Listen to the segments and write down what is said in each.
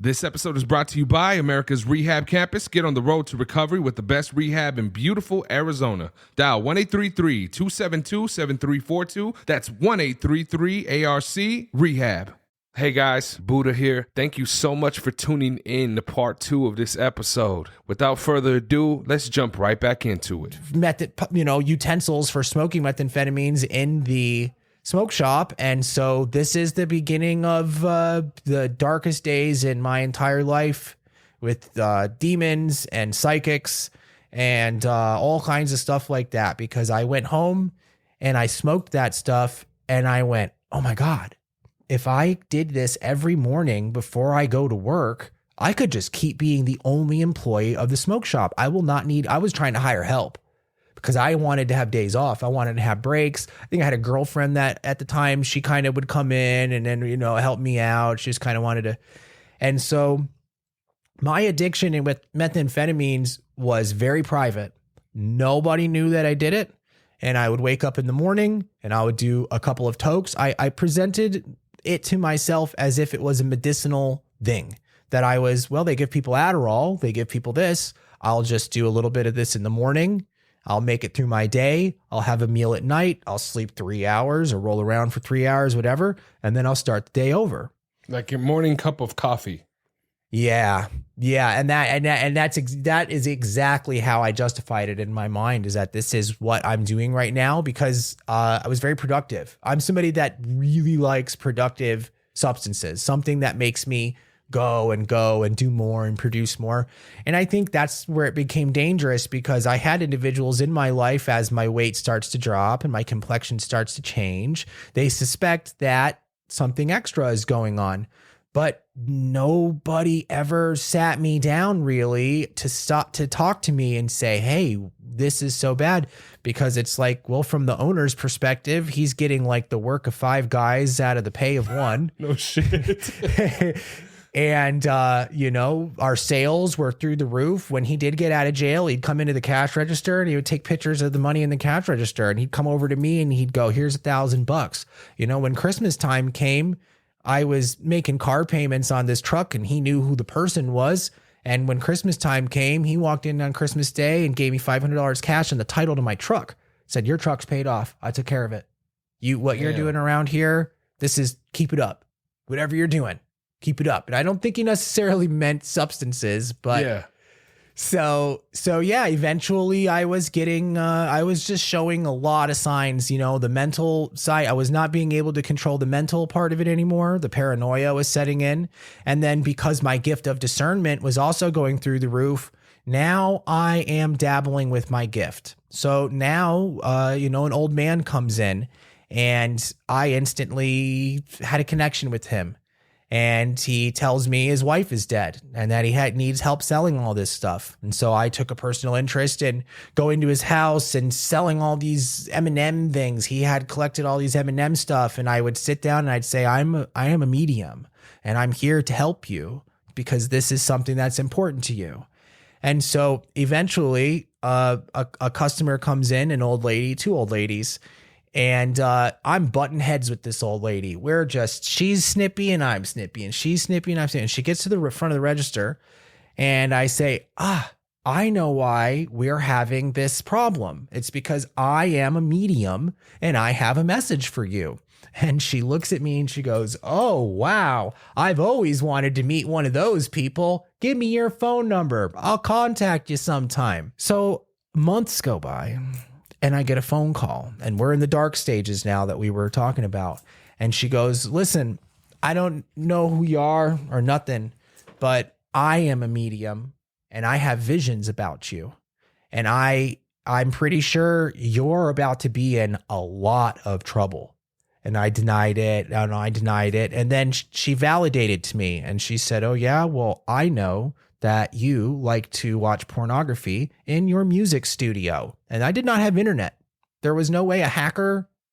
This episode is brought to you by Americas Rehab Campus. Get on the road to recovery with the best rehab in beautiful Arizona. Dial 1-833-272-7342. That's 1-833-ARC-REHAB. Hey guys, Buddha here. Thank you so much for tuning in to part 2 of this episode. Without further ado, let's jump right back into it. Utensils for smoking methamphetamines in the smoke shop. And so this is the beginning of the darkest days in my entire life with demons and psychics and all kinds of stuff like that, because I went home and I smoked that stuff and I went, oh my God, if I did this every morning before I go to work, I could just keep being the only employee of the smoke shop. I was trying to hire help, because I wanted to have days off. I wanted to have breaks. I think I had a girlfriend that at the time she kind of would come in and then, help me out. She just kind of wanted to. And so my addiction with methamphetamines was very private. Nobody knew that I did it. And I would wake up in the morning and I would do a couple of tokes. I presented it to myself as if it was a medicinal thing, that I was, well, they give people Adderall. They give people this. I'll just do a little bit of this in the morning. I'll make it through my day. I'll have a meal at night. I'll sleep 3 hours or roll around for 3 hours, whatever. And then I'll start the day over. Like your morning cup of coffee. Yeah. Yeah. And that is exactly how I justified it in my mind, is that this is what I'm doing right now, because I was very productive. I'm somebody that really likes productive substances, something that makes me go and do more and produce more. And I think that's where it became dangerous, because I had individuals in my life, as my weight starts to drop and my complexion starts to change, they suspect that something extra is going on. But nobody ever sat me down really to stop to talk to me and say, hey, this is so bad. Because it's like, well, from the owner's perspective, he's getting like the work of 5 guys out of the pay of 1. No shit. And, our sales were through the roof. When he did get out of jail, he'd come into the cash register and he would take pictures of the money in the cash register. And he'd come over to me and he'd go, here's $1,000. When Christmas time came, I was making car payments on this truck and he knew who the person was. And when Christmas time came, he walked in on Christmas Day and gave me $500 cash and the title to my truck. Said, your truck's paid off. I took care of it. What you're doing around here, keep it up. Whatever you're doing, keep it up. And I don't think he necessarily meant substances, but yeah. So yeah, eventually I was just showing a lot of signs, the mental side. I was not being able to control the mental part of it anymore. The paranoia was setting in. And then because my gift of discernment was also going through the roof, now I am dabbling with my gift. So now, an old man comes in and I instantly had a connection with him. And he tells me his wife is dead and that he needs help selling all this stuff. And so I took a personal interest in going to his house and selling all these M&M things. He had collected all these M&M stuff. And I would sit down and I'd say, I am a medium and I'm here to help you because this is something that's important to you. And so eventually a customer comes in, an old lady, 2 old ladies. And I'm butting heads with this old lady. She's snippy and I'm snippy and she's snippy and I'm snippy. And she gets to the front of the register and I say, I know why we're having this problem. It's because I am a medium and I have a message for you. And she looks at me and she goes, oh, wow. I've always wanted to meet one of those people. Give me your phone number. I'll contact you sometime. So months go by. And I get a phone call and we're in the dark stages now that we were talking about. And she goes, listen, I don't know who you are or nothing, but I am a medium and I have visions about you. And I'm pretty sure you're about to be in a lot of trouble. And I denied it. And then she validated to me and she said, oh yeah, well, I know that you like to watch pornography in your music studio. And I did not have internet. There was no way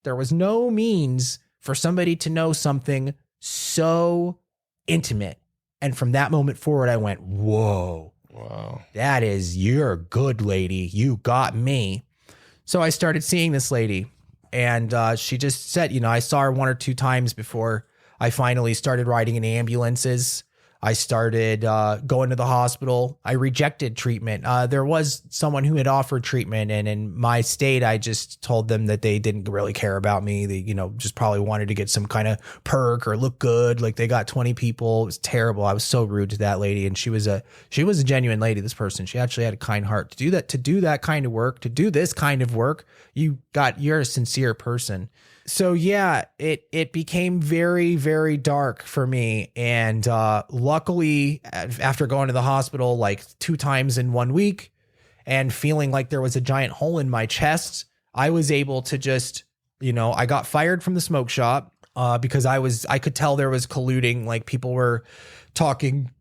there was no means for somebody to know something so intimate. And from that moment forward, I went, whoa, wow, you're good, lady. You got me. So I started seeing this lady and she just said, I saw her 1 or 2 times before I finally started riding in ambulances. I started going to the hospital. I rejected treatment. There was someone who had offered treatment, and in my state, I just told them that they didn't really care about me. They, just probably wanted to get some kind of perk or look good. Like they got 20 people. It was terrible. I was so rude to that lady, and she was a genuine lady. This person, she actually had a kind heart. To do that kind of work, to do this kind of work, you're a sincere person. So yeah, it became very, very dark for me. And luckily, after going to the hospital like 2 times in 1 week and feeling like there was a giant hole in my chest, I was able to just, I got fired from the smoke shop because I could tell there was colluding. Like people were talking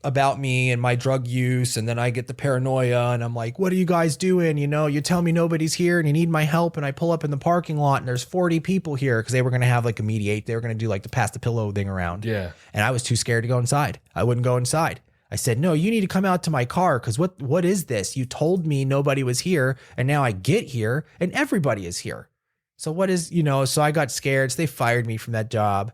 about me and my drug use, and then I get the paranoia and I'm like, what are you guys doing? You tell me nobody's here and you need my help, and I pull up in the parking lot and there's 40 people here, because they were going to have like a mediate. They were going to do like the pass the pillow thing around. Yeah. And I was too scared to go inside. I wouldn't go inside. I said, no, you need to come out to my car, because what is this? You told me nobody was here, and now I get here and everybody is here. So what is, so I got scared. So they fired me from that job.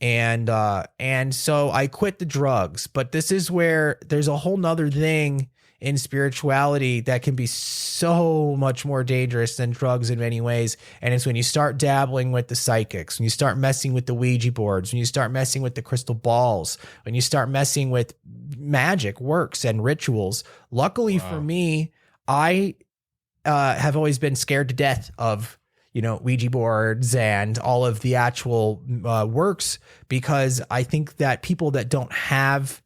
And so I quit the drugs. But this is where there's a whole nother thing in spirituality that can be so much more dangerous than drugs in many ways. And it's when you start dabbling with the psychics, when you start messing with the Ouija boards, when you start messing with the crystal balls, when you start messing with magic works and rituals. Luckily for me, I have always been scared to death of Ouija boards and all of the actual works, because I think that people that don't have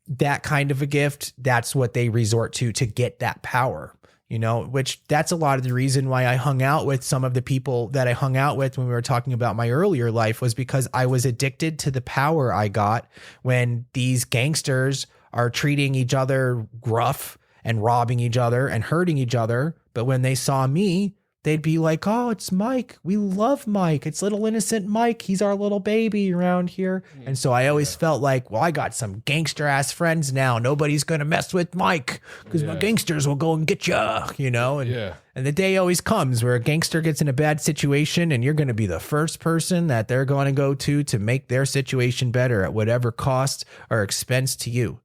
that kind of a gift, that's what they resort to get that power, which that's a lot of the reason why I hung out with some of the people that I hung out with when we were talking about my earlier life, was because I was addicted to the power I got when these gangsters are treating each other gruff and robbing each other and hurting each other. But when they saw me, they'd be like, oh, it's Mike. We love Mike. It's little innocent Mike. He's our little baby around here. And so I always felt like, well, I got some gangster ass friends now. Nobody's going to mess with Mike, because my gangsters will go and get you, And the day always comes where a gangster gets in a bad situation, and you're going to be the first person that they're going to go to make their situation better at whatever cost or expense to you.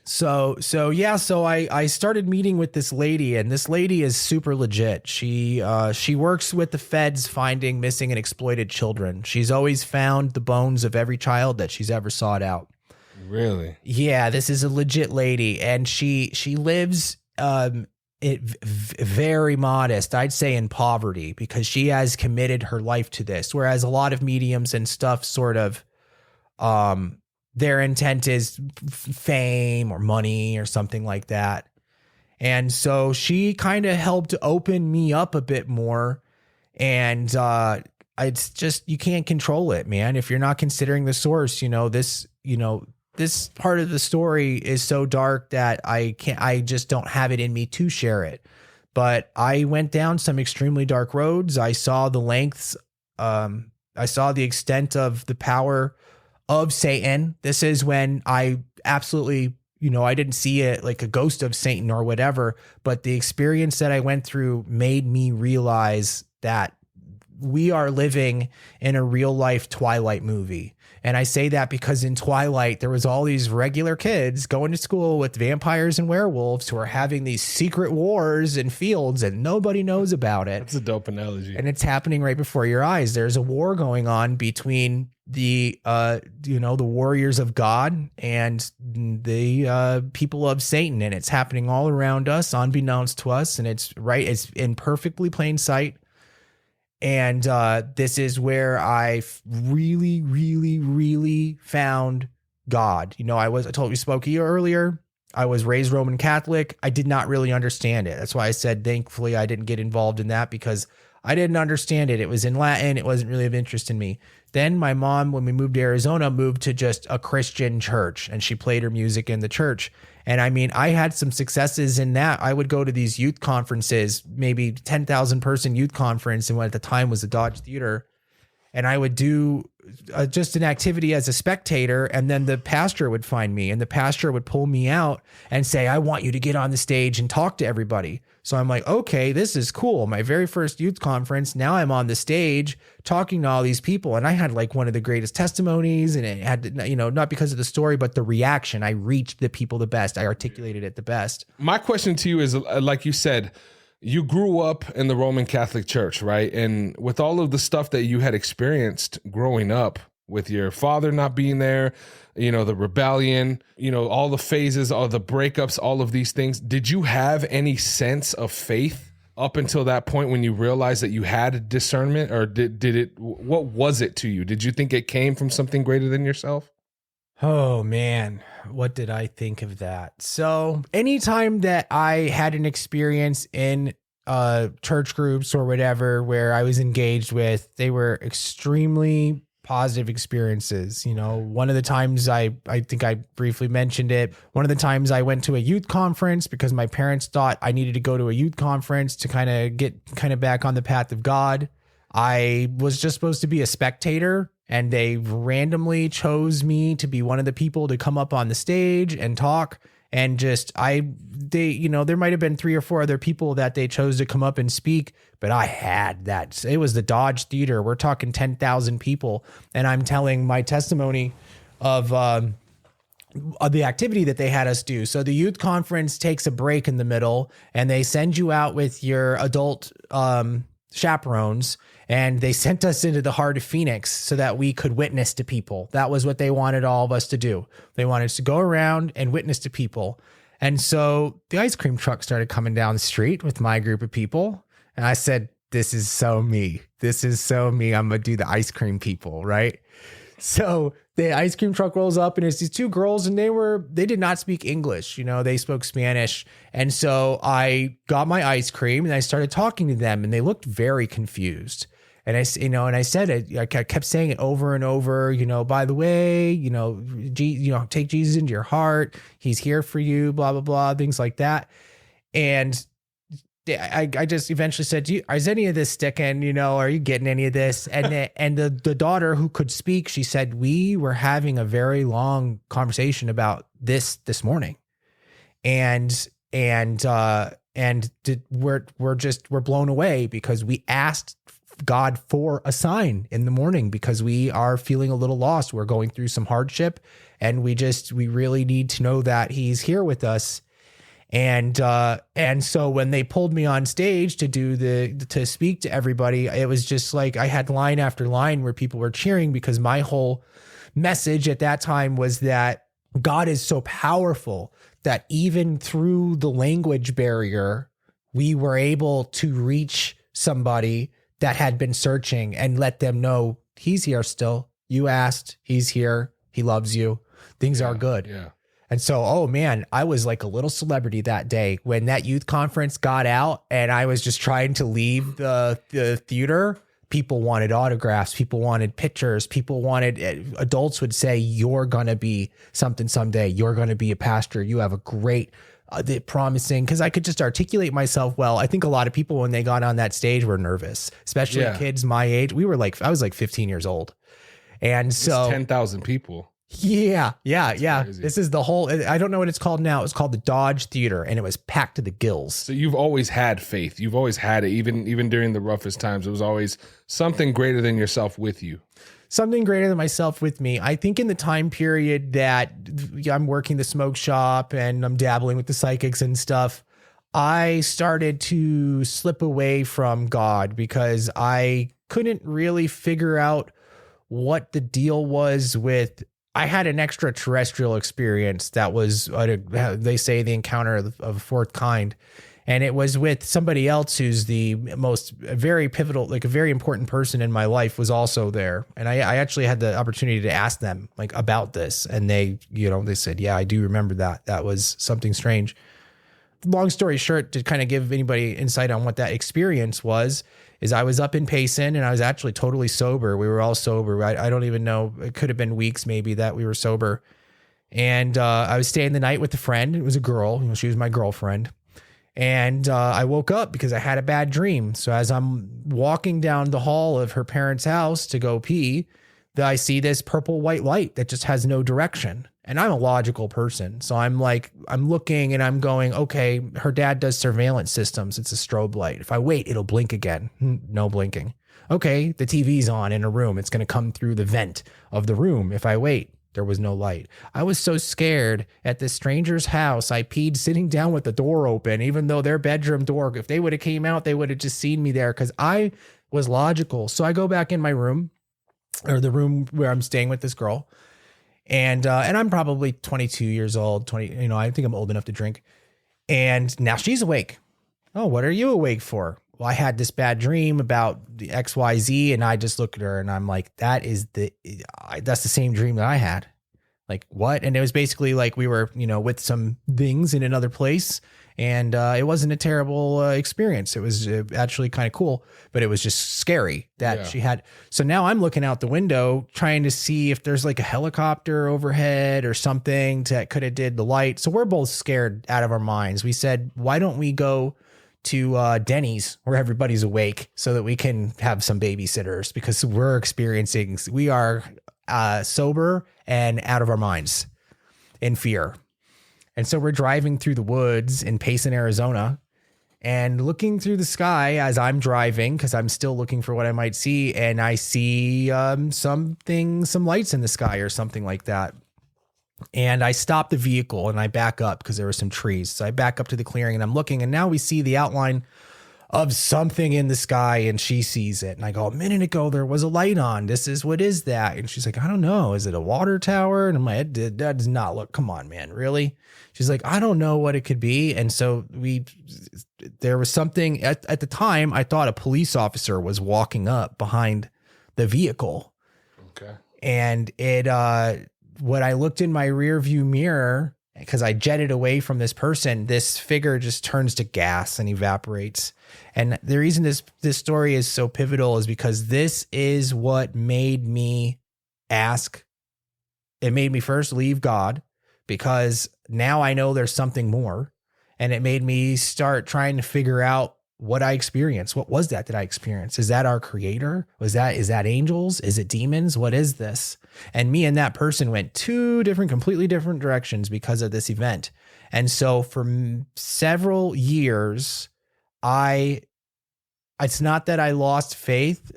So I started meeting with this lady, and this lady is super legit. She works with the feds finding missing and exploited children. She's always found the bones of every child that she's ever sought out. Really? Yeah, this is a legit lady, and she lives very modest, I'd say, in poverty, because she has committed her life to this. Whereas a lot of mediums and stuff sort of their intent is fame or money or something like that. And so she kind of helped open me up a bit more. And it's just, you can't control it, man. If you're not considering the source, this part of the story is so dark that I just don't have it in me to share it. But I went down some extremely dark roads. I saw the lengths. I saw the extent of the power of Satan. This is when I absolutely, I didn't see it like a ghost of Satan or whatever, but the experience that I went through made me realize that we are living in a real life Twilight movie. And I say that because in Twilight, there was all these regular kids going to school with vampires and werewolves who are having these secret wars in fields, and nobody knows about it. That's a dope analogy. And it's happening right before your eyes. There's a war going on between the warriors of God and the people of Satan. And it's happening all around us, unbeknownst to us. And it's in perfectly plain sight. And this is where I really, really, really found God. I told you, spoke to you earlier. I was raised Roman Catholic. I did not really understand it. That's why I said, thankfully, I didn't get involved in that, because I didn't understand it. It was in Latin. It wasn't really of interest in me. Then my mom, when we moved to Arizona, moved to just a Christian church, and she played her music in the church. And I mean, I had some successes in that. I would go to these youth conferences, maybe 10,000 person youth conference, and what at the time was the Dodge Theater. and I would do just an activity as a spectator. And then the pastor would find me, and the pastor would pull me out and say, I want you to get on the stage and talk to everybody. So I'm like, okay, this is cool. My very first youth conference. Now I'm on the stage talking to all these people. And I had like one of the greatest testimonies, and it had, you know, not because of the story, but the reaction. I reached the people the best. I articulated it the best. My question to you is, like you said, you grew up in the Roman Catholic Church, right? And with all of the stuff that you had experienced growing up, with your father not being there, you know, the rebellion, you know, all the phases, all the breakups, all of these things, did you have any sense of faith up until that point when you realized that you had discernment, or did it, what was it to you? Did you think it came from something greater than yourself? Oh man, what did I think of that? So anytime that I had an experience in church groups or whatever where I was engaged with, they were extremely positive experiences. You know, one of the times I think I briefly mentioned it. One of the times I went to a youth conference because my parents thought I needed to go to a youth conference to kind of get back on the path of God. I was just supposed to be a spectator, and they randomly chose me to be one of the people to come up on the stage and talk. And there might have been 3 or 4 other people that they chose to come up and speak, but I had that. It was the Dodge Theater. We're talking 10,000 people. And I'm telling my testimony of the activity that they had us do. So the youth conference takes a break in the middle, and they send you out with your adult chaperones, and they sent us into the heart of Phoenix so that we could witness to people. That was what they wanted all of us to do. They wanted us to go around and witness to people. And so the ice cream truck started coming down the street with my group of people. And I said, this is so me. This is so me. I'm going to do the ice cream people, right? So the ice cream truck rolls up, and it's these 2 girls, and they did not speak English. You know, they spoke Spanish. And so I got my ice cream and I started talking to them, and they looked very confused. And I said it, I kept saying it over and over, you know, by the way, take Jesus into your heart. He's here for you, blah, blah, blah, things like that. And I just eventually said, is any of this sticking? You know, are you getting any of this? And the daughter who could speak, she said, we were having a very long conversation about this morning. And we're blown away because we asked God for a sign in the morning because we are feeling a little lost. We're going through some hardship, and we really need to know that he's here with us. And so when they pulled me on stage to speak to everybody, it was just like I had line after line where people were cheering, because my whole message at that time was that God is so powerful that even through the language barrier, we were able to reach somebody that had been searching and let them know he's here still. You asked, he's here. He loves you. Things are good. Yeah. And so, oh man, I was like a little celebrity that day when that youth conference got out and I was just trying to leave the theater. People wanted autographs. People wanted pictures. Adults would say, you're going to be something someday. You're going to be a pastor. You have a great promising, because I could just articulate myself well. I think a lot of people when they got on that stage were nervous, especially kids my age. I was like 15 years old. And so 10,000 people. Yeah. This is the whole, I don't know what it's called now. It's called the Dodge Theater, and it was packed to the gills. So you've always had faith. You've always had it. Even during the roughest times, it was always something greater than yourself with you. Something greater than myself with me. I think in the time period that I'm working the smoke shop and I'm dabbling with the psychics and stuff, I started to slip away from God because I couldn't really figure out what the deal was with. I had an extraterrestrial experience that was, they say, the encounter of a fourth kind. And it was with somebody else who's very pivotal, like a very important person in my life was also there. And I actually had the opportunity to ask them like about this. And they said, yeah, I do remember that. That was something strange. Long story short, to kind of give anybody insight on what that experience was, is I was up in Payson and I was actually totally sober. We were all sober. I don't even know. It could have been weeks maybe that we were sober. And I was staying the night with a friend. It was a girl. She was my girlfriend. And I woke up because I had a bad dream. So as I'm walking down the hall of her parents' house to go pee, I see this purple white light that just has no direction. And I'm a logical person. So I'm looking and I'm going, okay, her dad does surveillance systems. It's a strobe light. If I wait, it'll blink again. No blinking. Okay, the TV's on in a room. It's going to come through the vent of the room. If I wait, there was no light. I was so scared at this stranger's house. I peed sitting down with the door open, even though their bedroom door, if they would have came out, they would have just seen me there because I was logical. So I go back in my room, or the room where I'm staying with this girl. And I'm probably 22 years old, I think I'm old enough to drink. And now she's awake. Oh, what are you awake for? Well, I had this bad dream about the XYZ, and I just look at her and I'm like, that's the same dream that I had. Like, what? And it was basically like we were, with some things in another place, and it wasn't a terrible experience. It was actually kind of cool, but it was just scary that she had. So now I'm looking out the window trying to see if there's like a helicopter overhead or something that could have did the light. So we're both scared out of our minds. We said, why don't we go to Denny's where everybody's awake so that we can have some babysitters, because we are sober and out of our minds in fear. And so we're driving through the woods in Payson, Arizona, and looking through the sky as I'm driving, because I'm still looking for what I might see. And I see some lights in the sky or something like that. And I stop the vehicle and I back up because there were some trees. So I back up to the clearing and I'm looking, and now we see the outline of something in the sky, and she sees it. And I go, a minute ago, there was a light on. What is that? And she's like, I don't know. Is it a water tower? And I'm like, that does not look, come on, man. Really? She's like, I don't know what it could be. And so there was something at the time, I thought a police officer was walking up behind the vehicle. Okay. And when I looked in my rear view mirror, because I jetted away from this person, this figure just turns to gas and evaporates. And the reason this story is so pivotal is because this is what made me ask. It made me first leave God, because now I know there's something more. And it made me start trying to figure out what I experienced. What was that I experienced? Is that our creator? Is that angels? Is it demons? What is this? And me and that person went completely different directions because of this event. And so for several years, it's not that I lost faith.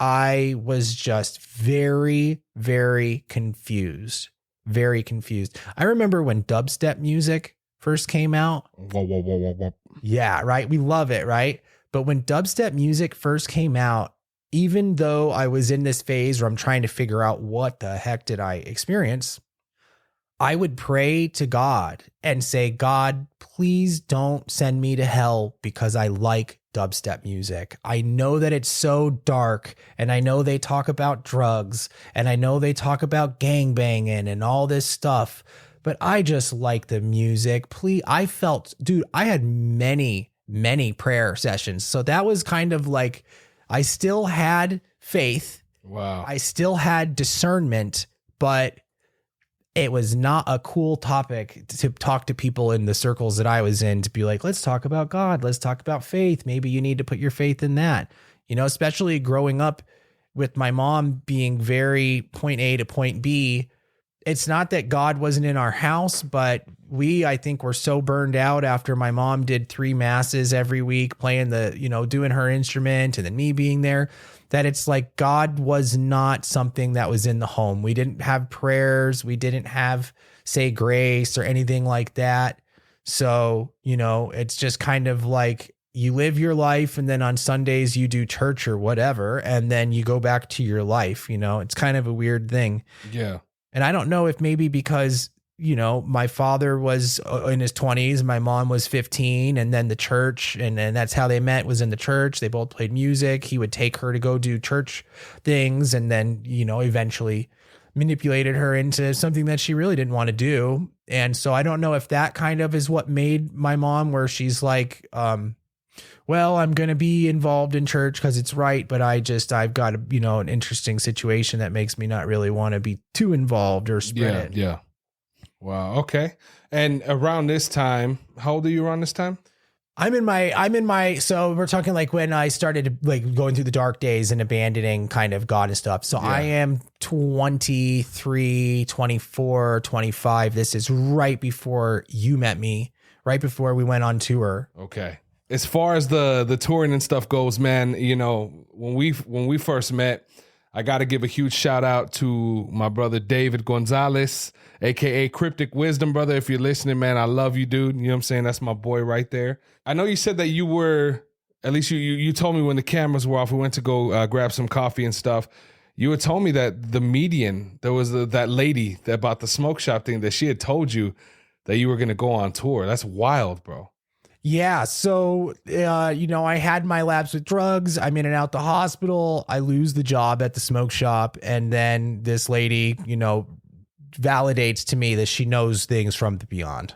I was just very, very confused. Very confused. I remember when dubstep music first came out. Whoa. Yeah, right. We love it, right? But when dubstep music first came out, even though I was in this phase where I'm trying to figure out what the heck did I experience, I would pray to God and say, God, please don't send me to hell because I like dubstep music. I know that it's so dark, and I know they talk about drugs, and I know they talk about gangbanging and all this stuff, but I just like the music. Please. I had many, many prayer sessions. So that was kind of like, I still had faith. Wow. I still had discernment, but it was not a cool topic to talk to people in the circles that I was in, to be like, let's talk about God. Let's talk about faith. Maybe you need to put your faith in that, especially growing up with my mom being very point A to point B. It's not that God wasn't in our house, but I think were so burned out after my mom did 3 masses every week, playing doing her instrument, and then me being there, that it's like God was not something that was in the home. We didn't have prayers. We didn't have say grace or anything like that. So, it's just kind of like you live your life, and then on Sundays you do church or whatever, and then you go back to your life. It's kind of a weird thing. Yeah. And I don't know if maybe because, my father was in his 20s, my mom was 15, and then the church, and that's how they met, was in the church. They both played music. He would take her to go do church things, and then, eventually manipulated her into something that she really didn't want to do. And so I don't know if that kind of is what made my mom, where she's like, well, I'm going to be involved in church because it's right, but I've got an interesting situation that makes me not really want to be too involved or spread it. Yeah. Wow. Okay. And around this time, how old are you around this time? So we're talking like when I started like going through the dark days and abandoning kind of God and stuff. So I am 23, 24, 25. This is right before you met me, right before we went on tour. Okay. As far as the touring and stuff goes, man, you know, when we first met, I got to give a huge shout out to my brother David Gonzalez, aka Cryptic Wisdom, brother. If you're listening, man, I love you, dude. You know what I'm saying? That's my boy right there. I know you said that you were, at least you told me when the cameras were off, we went to go grab some coffee and stuff. You had told me that the median, there was that lady that bought the smoke shop thing, that she had told you that you were going to go on tour. That's wild, bro. Yeah. So, I had my labs with drugs. I'm in and out the hospital. I lose the job at the smoke shop. And then this lady, validates to me that she knows things from the beyond.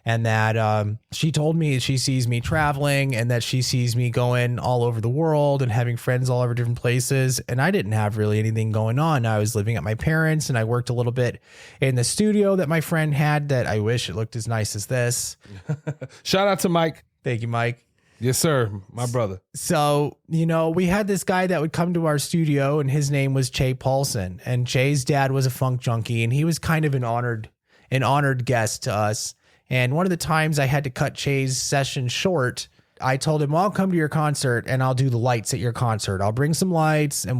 And that she told me she sees me traveling and that she sees me going all over the world and having friends all over different places. And I didn't have really anything going on. I was living at my parents' and I worked a little bit in the studio that my friend had that I wish it looked as nice as this. Shout out to Mike. Thank you, Mike. Yes, sir. My brother. So, we had this guy that would come to our studio and his name was Che Paulson. And Che's dad was a funk junkie and he was kind of an honored guest to us. And one of the times I had to cut Che's session short, I told him, well, I'll come to your concert and I'll do the lights at your concert. I'll bring some lights and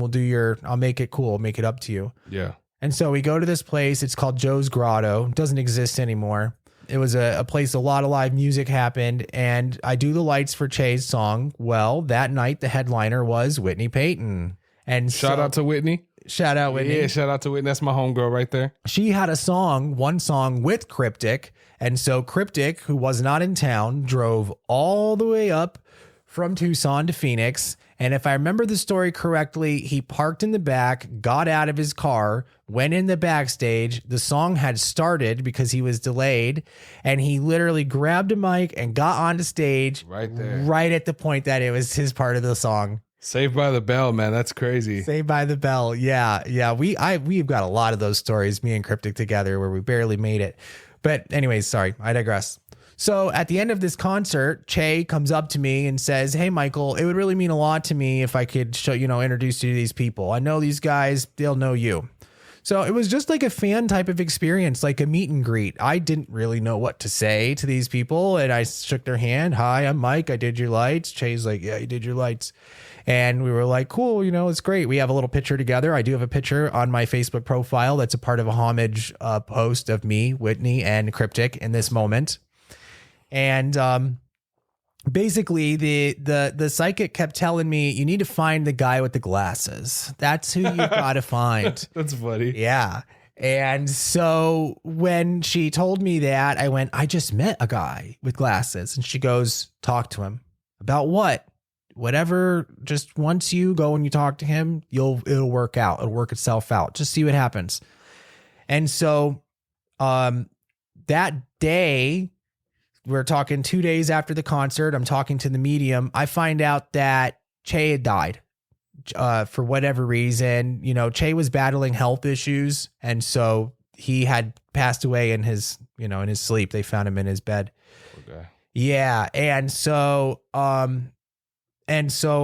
I'll make it cool, make it up to you. Yeah. And so we go to this place. It's called Joe's Grotto. It doesn't exist anymore. It was a place a lot of live music happened. And I do the lights for Che's song. Well, that night, the headliner was Whitney Payton. And shout out to Whitney. Shout out Whitney. Yeah, shout out to Whitney. That's my homegirl right there. She had one song with Cryptic. And so Cryptic, who was not in town, drove all the way up from Tucson to Phoenix. And if I remember the story correctly, he parked in the back, got out of his car, went in the backstage. The song had started because he was delayed. And he literally grabbed a mic and got onto stage right there, right at the point that it was his part of the song. Saved by the Bell, man. That's crazy. Saved by the Bell. Yeah. Yeah. We've got a lot of those stories, me and Cryptic together, where we barely made it. But anyways, sorry, I digress. So at the end of this concert, Che comes up to me and says, hey, Michael, it would really mean a lot to me if I could introduce you to these people. I know these guys, they'll know you. So it was just like a fan type of experience, like a meet and greet. I didn't really know what to say to these people. And I shook their hand. Hi, I'm Mike. I did your lights. Che's like, yeah, you did your lights. And we were like, cool, it's great. We have a little picture together. I do have a picture on my Facebook profile that's a part of a homage post of me, Whitney, and Cryptic in this moment. And basically, the psychic kept telling me, you need to find the guy with the glasses. That's who you got to find. That's funny. Yeah. And so when she told me that, I went, I just met a guy with glasses. And she goes, talk to him. About what? Whatever, just once you go and you talk to him, it'll work out. It'll work itself out. Just see what happens. And so that day, we're talking 2 days after the concert, I'm talking to the medium. I find out that Che had died for whatever reason. Che was battling health issues. And so he had passed away in his sleep. They found him in his bed. Okay. Yeah. And so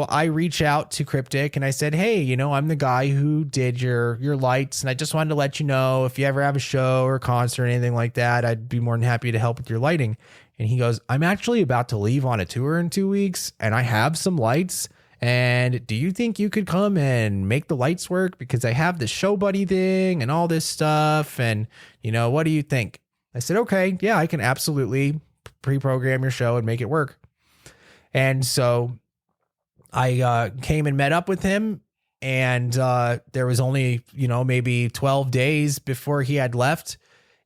I reach out to Cryptic and I said, hey, I'm the guy who did your lights. And I just wanted to let you know if you ever have a show or a concert or anything like that, I'd be more than happy to help with your lighting. And he goes, I'm actually about to leave on a tour in 2 weeks and I have some lights. And do you think you could come and make the lights work? Because I have the show buddy thing and all this stuff. And, what do you think? I said, okay, yeah, I can absolutely pre-program your show and make it work. And so I came and met up with him, and there was only, maybe 12 days before he had left,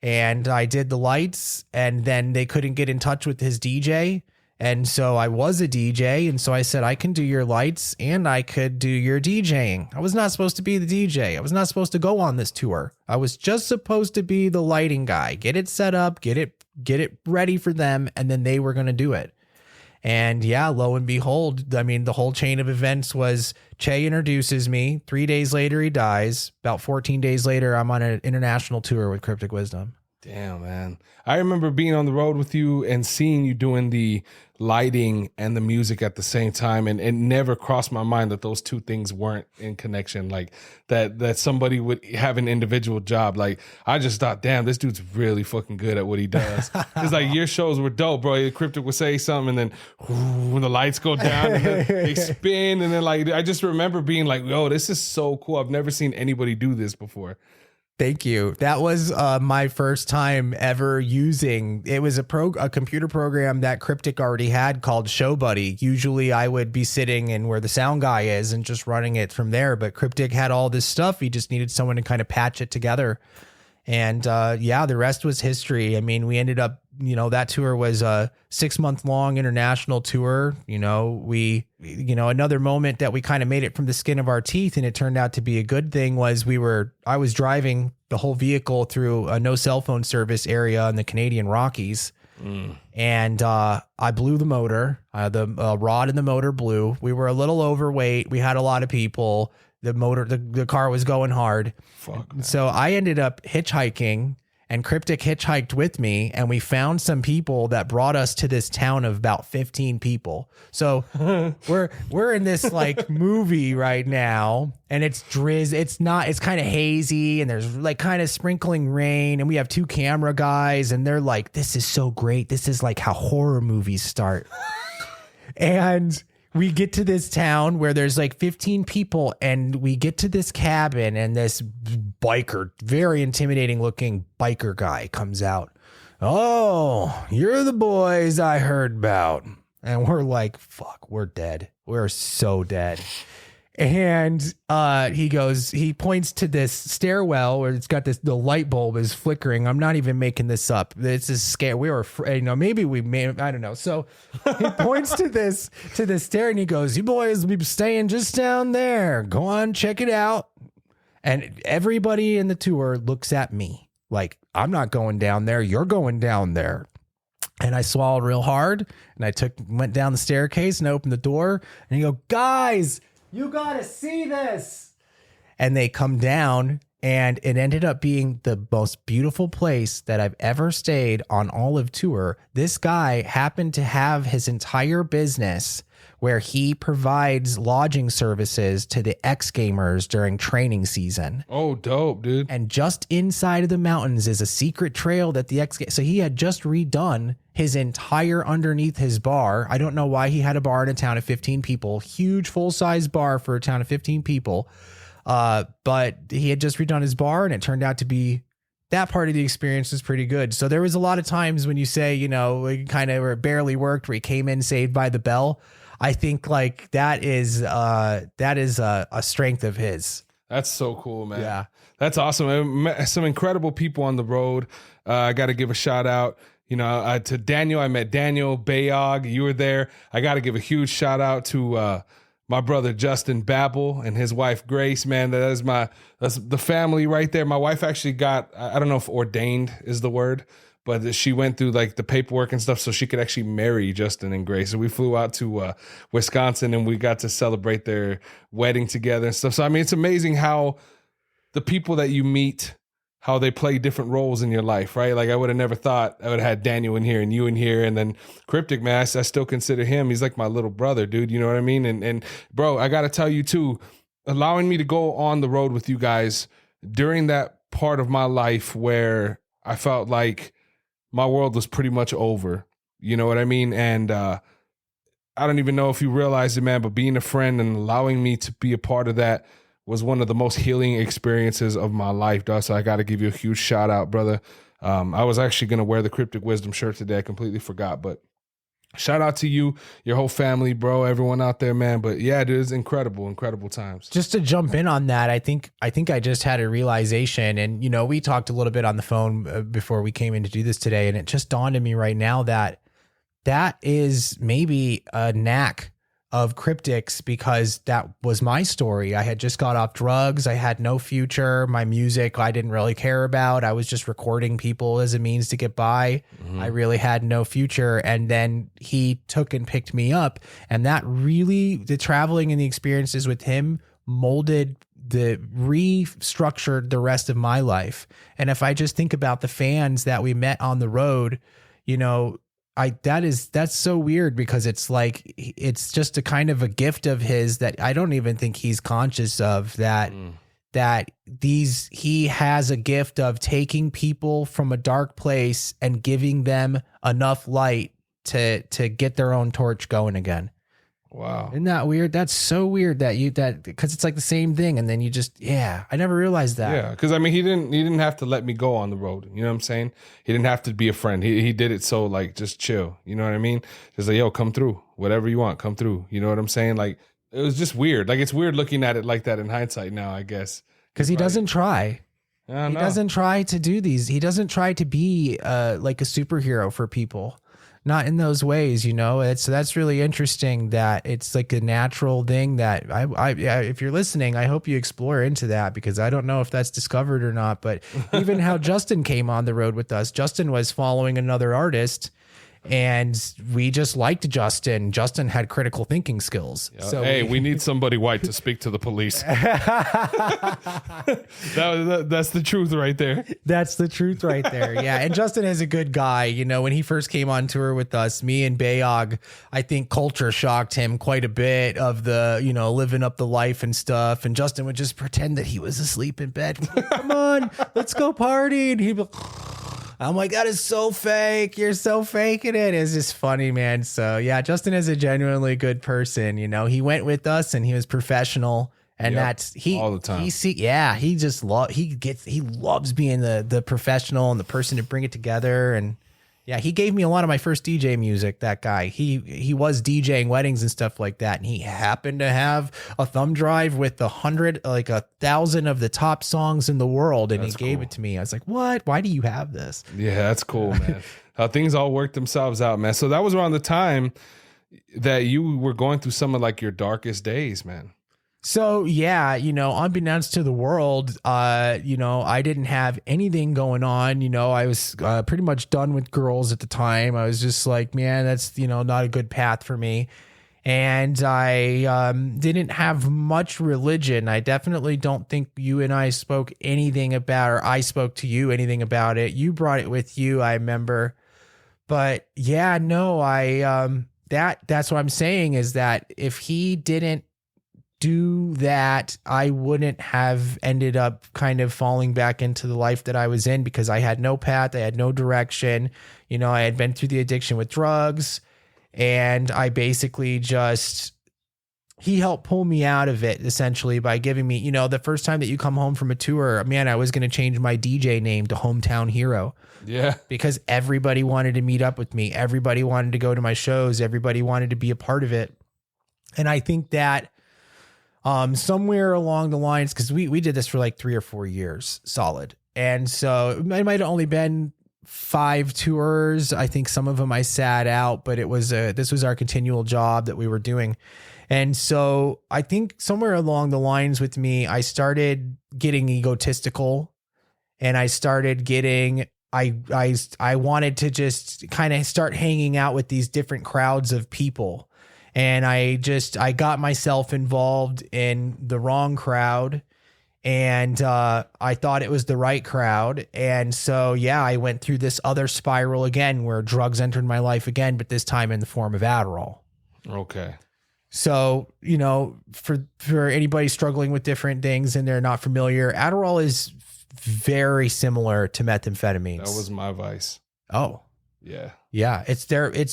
and I did the lights, and then they couldn't get in touch with his DJ. And so I was a DJ. And so I said, I can do your lights and I could do your DJing. I was not supposed to be the DJ. I was not supposed to go on this tour. I was just supposed to be the lighting guy, get it set up, get it ready for them. And then they were going to do it. And yeah, lo and behold, the whole chain of events was Che introduces me. 3 days later, he dies. About 14 days later, I'm on an international tour with Cryptic Wisdom. Damn, man. I remember being on the road with you and seeing you doing the lighting and the music at the same time. And it never crossed my mind that those two things weren't in connection. Like that somebody would have an individual job. Like I just thought, damn, this dude's really fucking good at what he does. Cause like your shows were dope, bro. Cryptic would say something and then when the lights go down and then they spin. And then like, I just remember being like, yo, this is so cool. I've never seen anybody do this before. Thank you. That was my first time ever using. It was a computer program that Cryptic already had called Show Buddy. Usually I would be sitting in where the sound guy is and just running it from there. But Cryptic had all this stuff. He just needed someone to kind of patch it together. And yeah, the rest was history. I mean, we ended up, that tour was a 6-month long international tour. Another moment that we kind of made it from the skin of our teeth, and it turned out to be a good thing, was I was driving the whole vehicle through a no cell phone service area in the Canadian Rockies. And I blew the motor. The rod in the motor blew. We were a little overweight. We had a lot of people. The car was going hard. Fuck, man. So I ended up hitchhiking, and Cryptic hitchhiked with me, and we found some people that brought us to this town of about 15 people. So we're in this like movie right now, and it's it's kind of hazy, and there's like kind of sprinkling rain, and we have 2 camera guys, and they're like, this is so great. This is like how horror movies start. And we get to this town where there's like 15 people, and we get to this cabin, and this biker, very intimidating looking biker guy, comes out. Oh, you're the boys I heard about. And we're like, fuck, we're dead. We're so dead. And he points to this stairwell where it's got the light bulb is flickering. I'm not even making this up. This is scary. We were afraid, maybe I don't know. So he points to this stair, and he goes, you boys will be staying just down there. Go on, check it out. And everybody in the tour looks at me like, I'm not going down there. You're going down there. And I swallowed real hard, and went down the staircase and opened the door, and he go, guys, you gotta see this. And they come down, and it ended up being the most beautiful place that I've ever stayed on all of tour. This guy happened to have his entire business where he provides lodging services to the X gamers during training season. Oh, dope, dude. And just inside of the mountains is a secret trail that so he had just redone his entire underneath his bar. I don't know why he had a bar in a town of 15 people, huge full-size bar for a town of 15 people. But he had just redone his bar, and it turned out to be that part of the experience was pretty good. So there was a lot of times when you say, we kind of barely worked, where he came in saved by the bell. I think like that is a strength of his. That's so cool, man. Yeah. That's awesome. I met some incredible people on the road. I got to give a shout out, to Daniel. I met Daniel Bayog. You were there. I got to give a huge shout out to my brother Justin Babel and his wife Grace. Man, that's the family right there. My wife actually got, I don't know if ordained is the word, but she went through like the paperwork and stuff so she could actually marry Justin and Grace. So we flew out to Wisconsin, and we got to celebrate their wedding together and stuff. So, I mean, it's amazing how the people that you meet, how they play different roles in your life, right? Like I would have never thought I would have had Daniel in here and you in here, and then Cryptic, man, I still consider him. He's like my little brother, dude. You know what I mean? And bro, I got to tell you too, allowing me to go on the road with you guys during that part of my life where I felt like my world was pretty much over. You know what I mean? And I don't even know if you realize it, man, but being a friend and allowing me to be a part of that was one of the most healing experiences of my life, dog. So I got to give you a huge shout out, brother. I was actually going to wear the Cryptic Wisdom shirt today. I completely forgot, but shout out to you, your whole family, bro, everyone out there, man. But yeah, dude, it's incredible times. Just to jump in on that, I think I just had a realization, and we talked a little bit on the phone before we came in to do this today, and it just dawned on me right now that is maybe a knack of Cryptic's, because that was my story. I had just got off drugs. I had no future. My music, I didn't really care about. I was just recording people as a means to get by. I really had no future. And then he took and picked me up. And that really, the traveling and the experiences with him molded restructured the rest of my life. And if I just think about the fans that we met on the road, you know, that's so weird because it's like, it's just a kind of a gift of his that I don't even think he's conscious of, that he has a gift of taking people from a dark place and giving them enough light to get their own torch going again. Wow. Isn't that weird? That's so weird because it's like the same thing. And then you just, I never realized that. Yeah. Cause I mean, he didn't have to let me go on the road. You know what I'm saying? He didn't have to be a friend. He did it. So like, just chill. You know what I mean? Just like, yo, come through, whatever you want, come through. You know what I'm saying? Like, it was just weird. Like, it's weird looking at it like that in hindsight now, I guess. Cause he doesn't try. He doesn't try to do these. He doesn't try to be like a superhero for people. Not in those ways, you know. That's really interesting that it's like a natural thing that if you're listening, I hope you explore into that, because I don't know if that's discovered or not. But even how Justin came on the road with us, Justin was following another artist, and we just liked Justin. Justin had critical thinking skills. Yeah. So hey, we need somebody white to speak to the police. That's the truth right there. That's the truth right there. Yeah. And Justin is a good guy. You know, when he first came on tour with us, me and Bayog, I think culture shocked him quite a bit of the, you know, living up the life and stuff. And Justin would just pretend that he was asleep in bed. Come on, let's go party. And he'd be I'm like, that is so fake. You're so faking it. It's just funny, man. So yeah, Justin is a genuinely good person. You know, he went with us and he was professional, and that's all the time. He loves being the professional and the person to bring it together. And yeah, he gave me a lot of my first DJ music. That guy, he was DJing weddings and stuff like that, and he happened to have a thumb drive with 1,000 of the top songs in the world, and he gave it to me. I was like, "What? Why do you have this?" Yeah, that's cool, man. How things all work themselves out, man. So that was around the time that you were going through some of like your darkest days, man. So yeah, you know, unbeknownst to the world, you know, I didn't have anything going on. You know, I was pretty much done with girls at the time. I was just like, man, that's, you know, not a good path for me. And I didn't have much religion. I definitely don't think you and I spoke anything about, or I spoke to you anything about it. You brought it with you, I remember. But yeah, no, that's what I'm saying, is that if he didn't do that, I wouldn't have ended up kind of falling back into the life that I was in, because I had no path. I had no direction. You know, I had been through the addiction with drugs, and I basically he helped pull me out of it essentially by giving me, you know, the first time that you come home from a tour, man, I was going to change my DJ name to Hometown Hero. Yeah. Because everybody wanted to meet up with me. Everybody wanted to go to my shows. Everybody wanted to be a part of it. And I think that somewhere along the lines, because we did this for like 3 or 4 years solid. And so it might have only been 5 tours. I think some of them I sat out, but this was our continual job that we were doing. And so I think somewhere along the lines with me, I started getting egotistical, and I started getting, I wanted to just kind of start hanging out with these different crowds of people. And I got myself involved in the wrong crowd, and I thought it was the right crowd. And so, yeah, I went through this other spiral again where drugs entered my life again, but this time in the form of Adderall. Okay. So, you know, for anybody struggling with different things and they're not familiar, Adderall is very similar to methamphetamines. That was my vice. Oh, yeah. Yeah,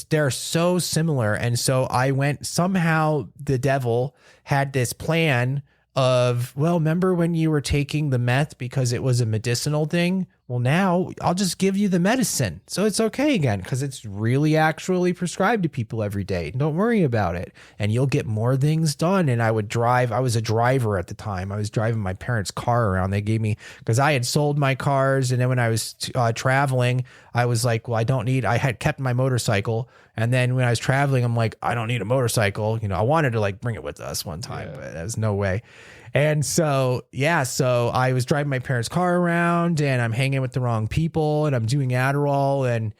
they're so similar. And so I went, somehow the devil had this plan of, well, remember when you were taking the meth because it was a medicinal thing? Well, now I'll just give you the medicine. So it's okay again, because it's really actually prescribed to people every day. Don't worry about it. And you'll get more things done. And I was a driver at the time. I was driving my parents' car around. They gave me, because I had sold my cars. And then when I was traveling, I was like, well, I had kept my motorcycle. And then when I was traveling, I'm like, I don't need a motorcycle. You know, I wanted to like bring it with us one time, but there's no way. And so, yeah, so I was driving my parents' car around, and I'm hanging with the wrong people, and I'm doing Adderall, and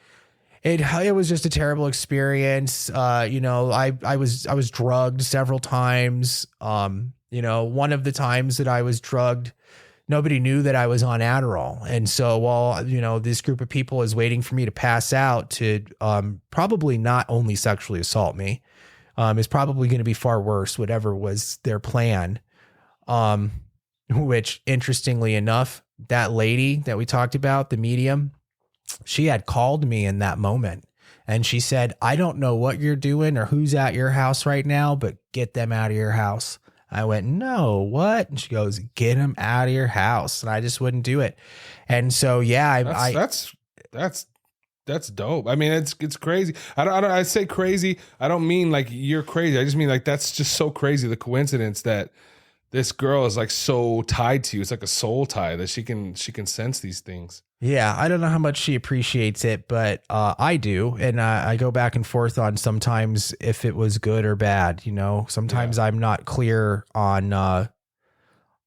it was just a terrible experience. You know, I was drugged several times. One of the times that I was drugged, nobody knew that I was on Adderall. And so while, this group of people is waiting for me to pass out to probably not only sexually assault me, is probably going to be far worse, whatever was their plan. Which interestingly enough, that lady that we talked about, the medium, she had called me in that moment. And she said, I don't know what you're doing or who's at your house right now, but get them out of your house. I went, no, what? And she goes, get them out of your house. And I just wouldn't do it. And so, yeah, that's dope. I mean, it's crazy. I say crazy. I don't mean like you're crazy. I just mean like, that's just so crazy. The coincidence that this girl is like so tied to you. It's like a soul tie that she can sense these things. Yeah, I don't know how much she appreciates it, but I do, and I go back and forth on sometimes if it was good or bad. Sometimes I'm not clear on.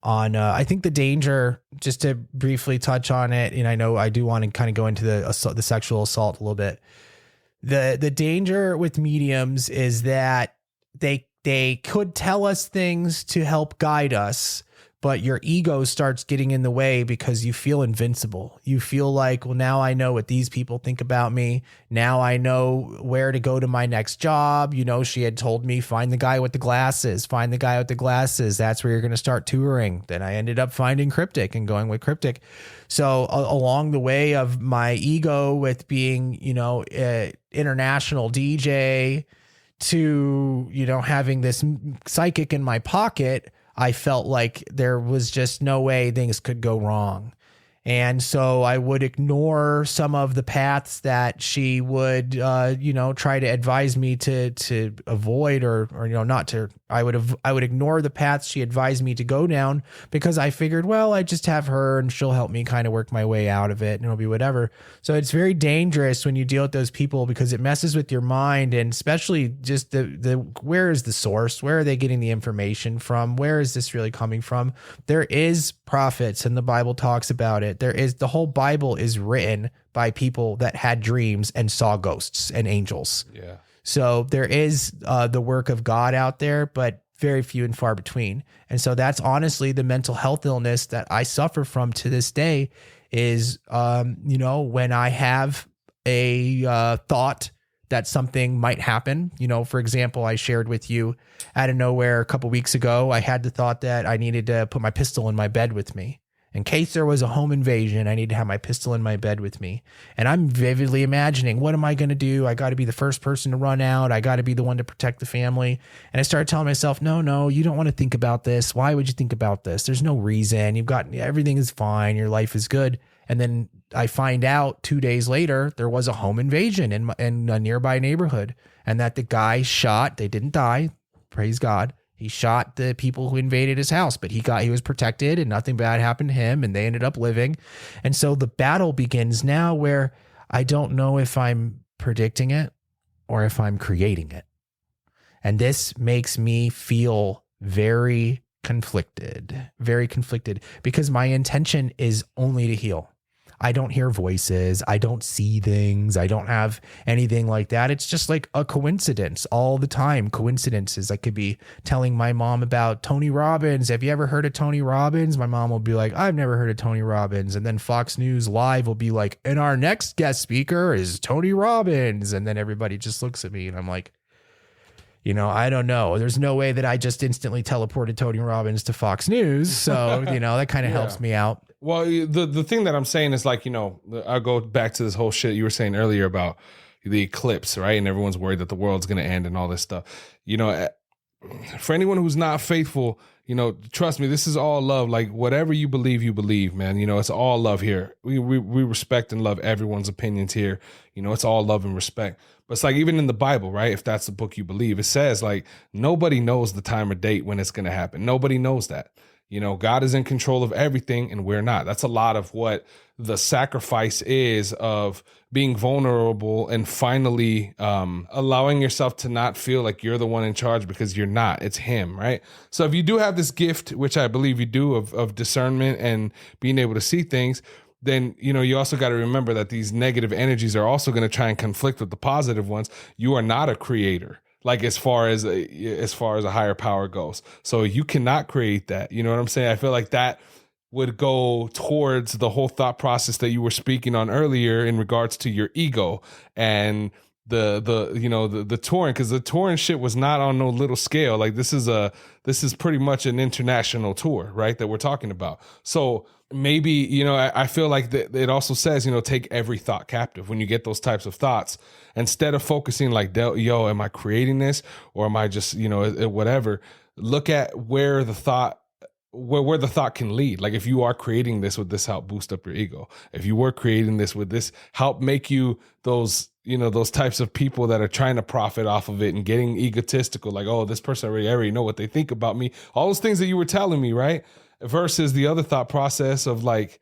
I think the danger, just to briefly touch on it, and I know I do want to kind of go into the sexual assault a little bit. The danger with mediums is that they could tell us things to help guide us, but your ego starts getting in the way because you feel invincible. You feel like, well, now I know what these people think about me. Now I know where to go to my next job. She had told me, find the guy with the glasses, find the guy with the glasses. That's where you're going to start touring. Then I ended up finding Cryptic and going with Cryptic. So along the way of my ego with being, international DJ to, having this psychic in my pocket, I felt like there was just no way things could go wrong. And so I would ignore some of the paths that she would, try to advise me to avoid or not to. I would ignore the paths she advised me to go down because I figured, well, I just have her and she'll help me kind of work my way out of it and it'll be whatever. So it's very dangerous when you deal with those people because it messes with your mind, and especially just the where is the source? Where are they getting the information from? Where is this really coming from? There is prophets and the Bible talks about it. The whole Bible is written by people that had dreams and saw ghosts and angels. Yeah. So there is the work of God out there, but very few and far between. And so that's honestly the mental health illness that I suffer from to this day is, when I have a thought that something might happen. For example, I shared with you out of nowhere a couple weeks ago, I had the thought that I needed to put my pistol in my bed with me. In case there was a home invasion, I need to have my pistol in my bed with me. And I'm vividly imagining, what am I going to do? I got to be the first person to run out. I got to be the one to protect the family. And I started telling myself, no, you don't want to think about this. Why would you think about this? There's no reason. Everything is fine. Your life is good. And then I find out 2 days later, there was a home invasion in a nearby neighborhood, and that the guy shot, they didn't die. Praise God. He shot the people who invaded his house, but he was protected and nothing bad happened to him, and they ended up living. And so the battle begins now where I don't know if I'm predicting it or if I'm creating it. And this makes me feel very conflicted because my intention is only to heal. I don't hear voices. I don't see things. I don't have anything like that. It's just like a coincidence all the time. Coincidences. I could be telling my mom about Tony Robbins. Have you ever heard of Tony Robbins? My mom will be like, I've never heard of Tony Robbins. And then Fox News Live will be like, and our next guest speaker is Tony Robbins. And then everybody just looks at me and I'm like, I don't know. There's no way that I just instantly teleported Tony Robbins to Fox News. So, that kind of helps me out. Well, the thing that I'm saying is like, I'll go back to this whole shit you were saying earlier about the eclipse, right? And everyone's worried that the world's going to end and all this stuff. For anyone who's not faithful, trust me, this is all love. Like whatever you believe, man. It's all love here. We respect and love everyone's opinions here. It's all love and respect. But it's like even in the Bible, right? If that's the book you believe, it says like nobody knows the time or date when it's going to happen. Nobody knows that. God is in control of everything and we're not. That's a lot of what the sacrifice is of being vulnerable and finally allowing yourself to not feel like you're the one in charge because you're not. It's him, right? So if you do have this gift, which I believe you do, of discernment and being able to see things, then, you also got to remember that these negative energies are also going to try and conflict with the positive ones. You are not a creator. like as far as a higher power goes. So you cannot create that. You know what I'm saying? I feel like that would go towards the whole thought process that you were speaking on earlier in regards to your ego and the touring, because the touring shit was not on no little scale. Like this is pretty much an international tour, right, that we're talking about. So maybe, you know, I feel like that it also says, you know, take every thought captive when you get those types of thoughts, instead of focusing like, yo, am I creating this or am I just, you know, whatever. Look at where the thought can lead. Like if you are creating this, would this help boost up your ego? If you were creating this, would this help make you those, you know, those types of people that are trying to profit off of it and getting egotistical, like, oh, this person already know what they think about me, all those things that you were telling me, right? Versus the other thought process of like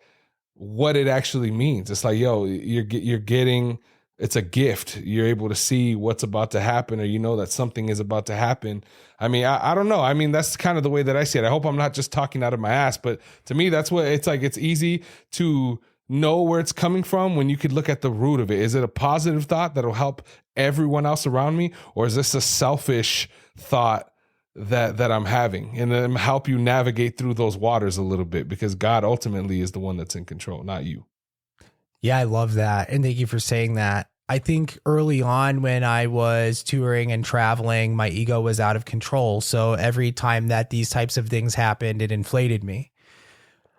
what it actually means. It's like, yo, you're getting, it's a gift. You're able to see what's about to happen, or you know that something is about to happen. I mean, I don't know. I mean, that's kind of the way that I see it. I hope I'm not just talking out of my ass, but to me, that's what it's like. It's easy to know where it's coming from when you could look at the root of it. Is it a positive thought that'll help everyone else around me? Or is this a selfish thought that I'm having, and then help you navigate through those waters a little bit, because God ultimately is the one that's in control, not you. Yeah, I love that. And thank you for saying that. I think early on when I was touring and traveling, my ego was out of control. So every time that these types of things happened, it inflated me.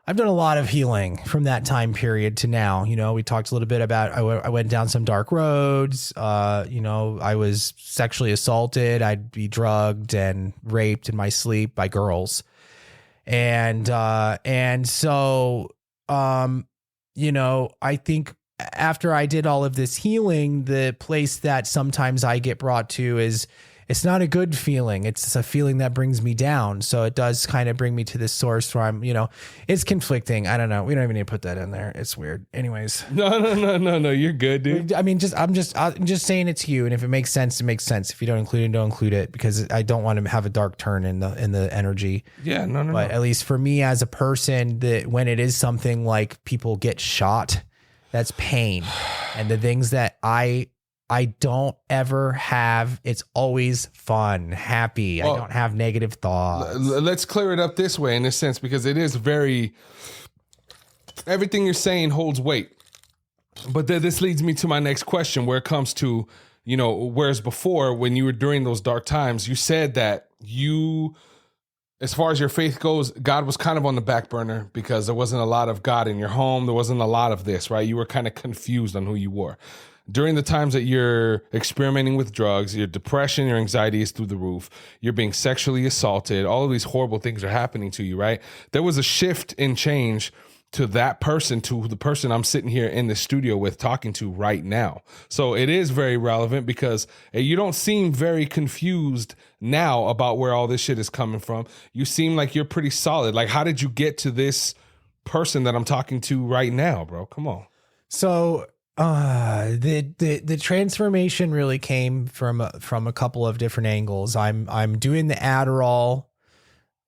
I've done a lot of healing from that time period to now. You know, we talked a little bit about, I went down some dark roads. You know, I was sexually assaulted. I'd be drugged and raped in my sleep by girls. And so, you know, I think after I did all of this healing, the place that sometimes I get brought to is, it's not a good feeling. It's a feeling that brings me down. So it does kind of bring me to this source where I'm, you know, it's conflicting. I don't know. We don't even need to put that in there. It's weird. Anyways. No. You're good, dude. I mean, I'm just saying it to you. And if it makes sense, it makes sense. If you don't include it, don't include it, because I don't want to have a dark turn in the energy. Yeah, no. But at least for me as a person, that when it is something like people get shot, that's pain. And the things that I don't ever have, it's always fun, happy. Well, I don't have negative thoughts. Let's clear it up this way in a sense, because it is everything you're saying holds weight. But this leads me to my next question, where it comes to, you know, whereas before when you were during those dark times, you said that you, as far as your faith goes, God was kind of on the back burner because there wasn't a lot of God in your home. There wasn't a lot of this, right? You were kind of confused on who you were. During the times that you're experimenting with drugs, your depression, your anxiety is through the roof, you're being sexually assaulted, all of these horrible things are happening to you, right? There was a shift in change to that person, to the person I'm sitting here in the studio with talking to right now. So it is very relevant, because you don't seem very confused now about where all this shit is coming from. You seem like you're pretty solid. Like, how did you get to this person that I'm talking to right now, bro? Come on. So the transformation really came from a couple of different angles. I'm doing the Adderall.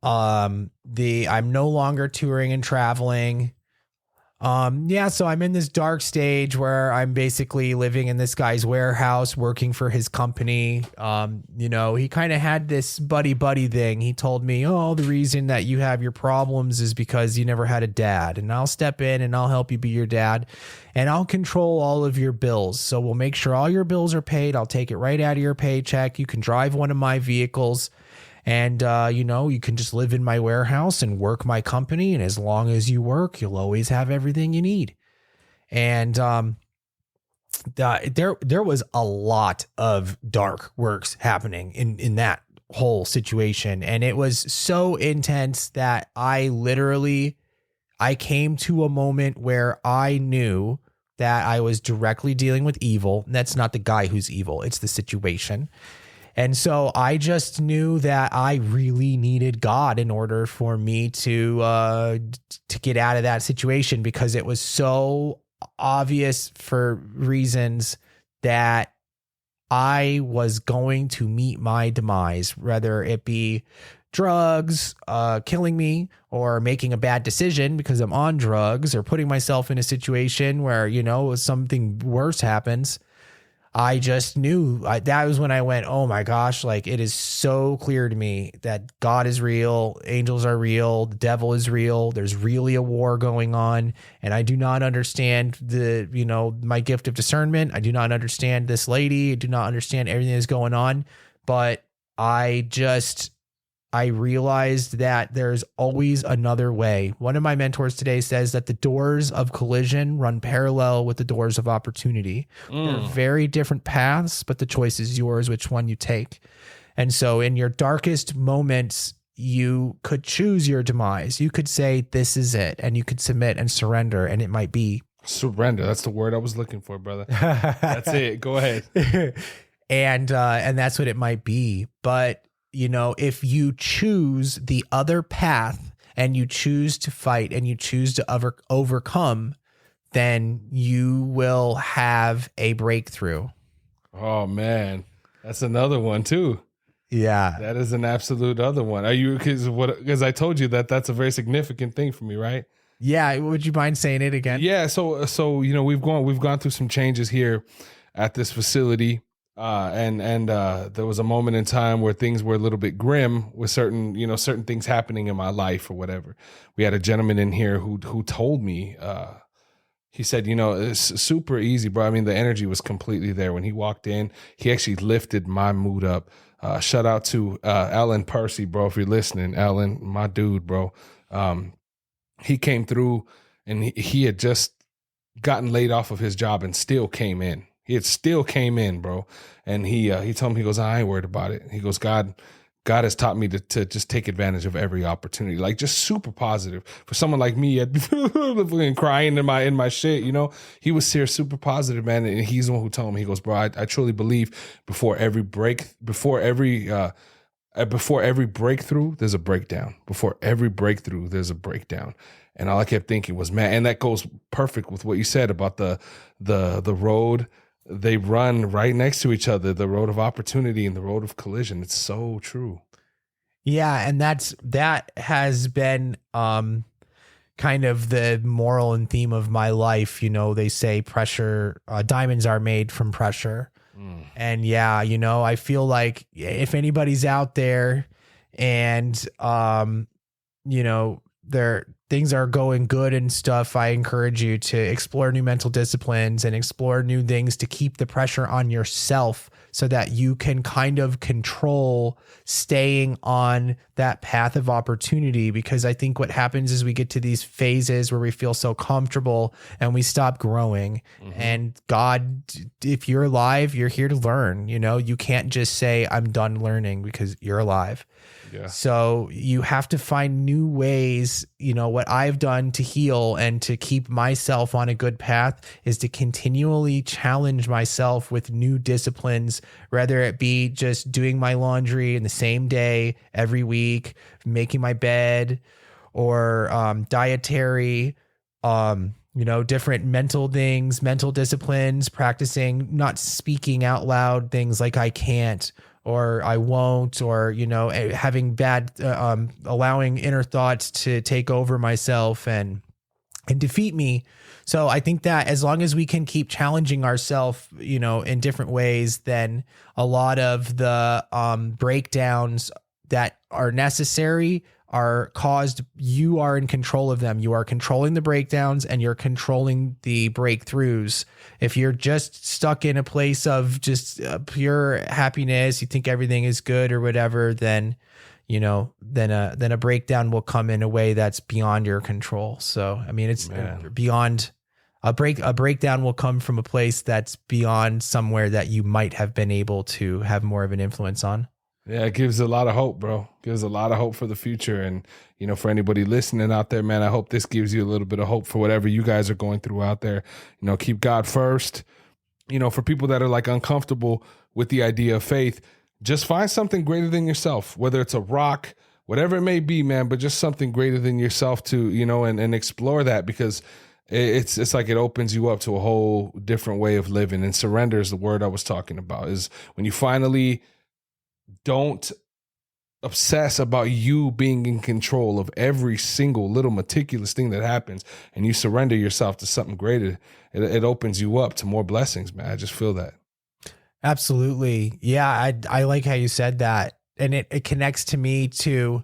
I'm no longer touring and traveling. So I'm in this dark stage where I'm basically living in this guy's warehouse, working for his company. You know, he kind of had this buddy thing. He told me, oh, the reason that you have your problems is because you never had a dad, and I'll step in and I'll help you be your dad, and I'll control all of your bills. So we'll make sure all your bills are paid. I'll take it right out of your paycheck. You can drive one of my vehicles. And, you know, you can just live in my warehouse and work my company. And as long as you work, you'll always have everything you need. And there was a lot of dark works happening in that whole situation. And it was so intense that I came to a moment where I knew that I was directly dealing with evil. And that's not the guy who's evil. It's the situation. And so I just knew that I really needed God in order for me to get out of that situation, because it was so obvious for reasons that I was going to meet my demise, whether it be drugs killing me, or making a bad decision because I'm on drugs, or putting myself in a situation where, you know, something worse happens. I just knew that was when I went, oh my gosh, like it is so clear to me that God is real, angels are real, the devil is real. There's really a war going on. And I do not understand my gift of discernment. I do not understand this lady. I do not understand everything that's going on. But I realized that there's always another way. One of my mentors today says that the doors of collision run parallel with the doors of opportunity. They're very different paths, but the choice is yours, which one you take. And so in your darkest moments, you could choose your demise. You could say, this is it. And you could submit and surrender. And it might be surrender. That's the word I was looking for, brother. That's it. Go ahead. And that's what it might be. But if you choose the other path and you choose to fight and you choose to overcome, then you will have a breakthrough. Oh man, that's another one too. Yeah, that is an absolute other one. Are you because I told you that's a very significant thing for me, right? Yeah. Would you mind saying it again? Yeah. So we've gone through some changes here at this facility. And there was a moment in time where things were a little bit grim with certain things happening in my life or whatever. We had a gentleman in here who told me, he said, it's super easy, bro. I mean, the energy was completely there. When he walked in, he actually lifted my mood up. Shout out to Alan Percy, bro. If you're listening, Alan, my dude, bro. He came through and he had just gotten laid off of his job and still came in. He had still came in, bro. And he told me, he goes, I ain't worried about it. He goes, God has taught me to just take advantage of every opportunity. Like just super positive. For someone like me, I'd be crying in my shit, He was here super positive, man. And he's the one who told me, he goes, bro, I truly believe before every breakthrough, there's a breakdown. Before every breakthrough, there's a breakdown. And all I kept thinking was, man, and that goes perfect with what you said about the road. They run right next to each other, the road of opportunity and the road of collision. It's so true. Yeah. And that has been kind of the moral and theme of my life. They say pressure, diamonds are made from pressure. And yeah, I feel like if anybody's out there and, things are going good and stuff, I encourage you to explore new mental disciplines and explore new things to keep the pressure on yourself so that you can kind of control staying on that path of opportunity. Because I think what happens is we get to these phases where we feel so comfortable and we stop growing. And God, if you're alive, you're here to learn. You can't just say, I'm done learning, because you're alive. Yeah. So you have to find new ways. What I've done to heal and to keep myself on a good path is to continually challenge myself with new disciplines, whether it be just doing my laundry in the same day every week, making my bed, or dietary, different mental things, mental disciplines, practicing not speaking out loud things like I can't, or I won't, or, having bad, allowing inner thoughts to take over myself and defeat me. So I think that as long as we can keep challenging ourselves, in different ways, then a lot of the breakdowns that are necessary are caused. You are in control of them. You are controlling the breakdowns and you're controlling the breakthroughs. If you're just stuck in a place of just pure happiness, you think everything is good or whatever, then a breakdown will come in a way that's beyond your control. So, I mean, it's beyond a breakdown will come from a place that's beyond somewhere that you might have been able to have more of an influence on. Yeah, it gives a lot of hope, bro. Gives a lot of hope for the future. And, for anybody listening out there, man, I hope this gives you a little bit of hope for whatever you guys are going through out there. Keep God first. For people that are like uncomfortable with the idea of faith, just find something greater than yourself, whether it's a rock, whatever it may be, man, but just something greater than yourself to, and explore that, because it's like it opens you up to a whole different way of living. And surrender is the word I was talking about, is when you finally don't obsess about you being in control of every single little meticulous thing that happens, and you surrender yourself to something greater. It opens you up to more blessings, man. I just feel that. Absolutely. Yeah, I like how you said that. And it connects to me to,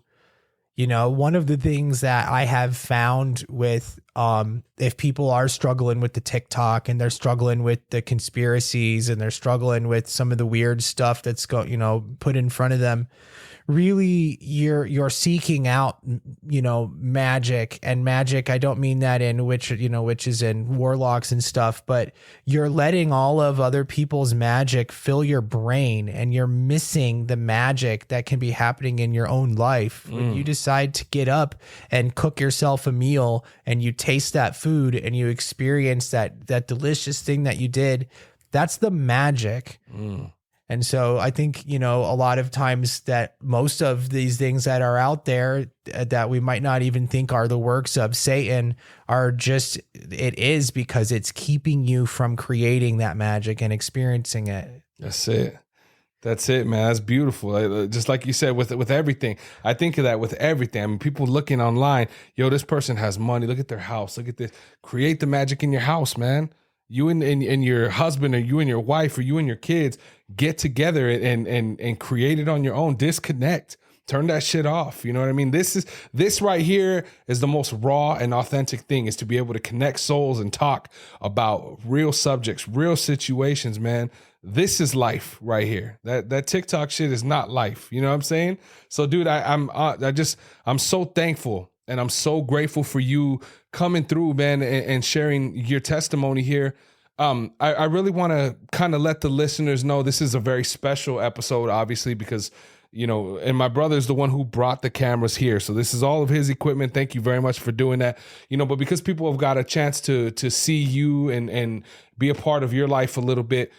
one of the things that I have found with if people are struggling with the TikTok and they're struggling with the conspiracies and they're struggling with some of the weird stuff that's put in front of them, really you're seeking out magic. And magic, I don't mean that in witches and warlocks and stuff, but you're letting all of other people's magic fill your brain, and you're missing the magic that can be happening in your own life. When you decide to get up and cook yourself a meal and you taste that food and you experience that delicious thing that you did, that's the magic. And so I think, a lot of times that most of these things that are out there that we might not even think are the works of Satan are just, it is because it's keeping you from creating that magic and experiencing it. That's it. That's it, man. That's beautiful. Just like you said, with everything, I think of that with everything. I mean, people looking online, yo, this person has money. Look at their house. Look at this. Create the magic in your house, man. You and your husband, or you and your wife, or you and your kids get together and create it on your own. Disconnect. Turn that shit off. You know what I mean? This right here is the most raw and authentic thing, is to be able to connect souls and talk about real subjects, real situations, man. This is life right here. That TikTok shit is not life. You know what I'm saying? So, dude, I'm so thankful. And I'm so grateful for you coming through, man, and sharing your testimony here. I really want to kind of let the listeners know this is a very special episode, obviously, because, and my brother's the one who brought the cameras here. So this is all of his equipment. Thank you very much for doing that. But because people have got a chance to see you and be a part of your life a little bit,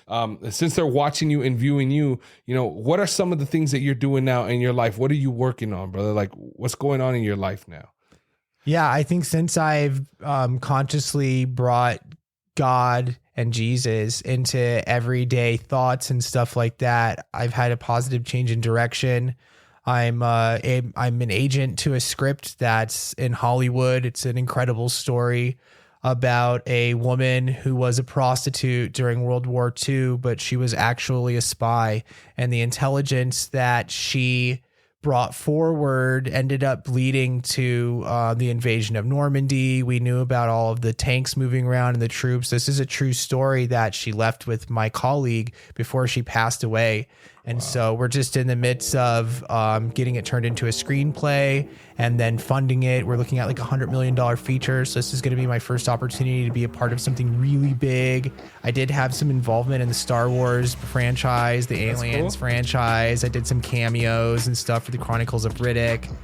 since they're watching you and viewing you, what are some of the things that you're doing now in your life? What are you working on, brother? Like, what's going on in your life now? Yeah, I think since I've consciously brought God and Jesus into everyday thoughts and stuff like that, I've had a positive change in direction. I'm an agent to a script that's in Hollywood. It's an incredible story about a woman who was a prostitute during World War II, but she was actually a spy, and the intelligence that she brought forward ended up leading to the invasion of Normandy. We knew about all of the tanks moving around and the troops. This is a true story that she left with my colleague before she passed away. And so we're just in the midst of getting it turned into a screenplay and then funding it. We're looking at like $100 million feature. So this is going to be my first opportunity to be a part of something really big. I did have some involvement in the Star Wars franchise, the Aliens franchise. I did some cameos and stuff for the Chronicles of Riddick.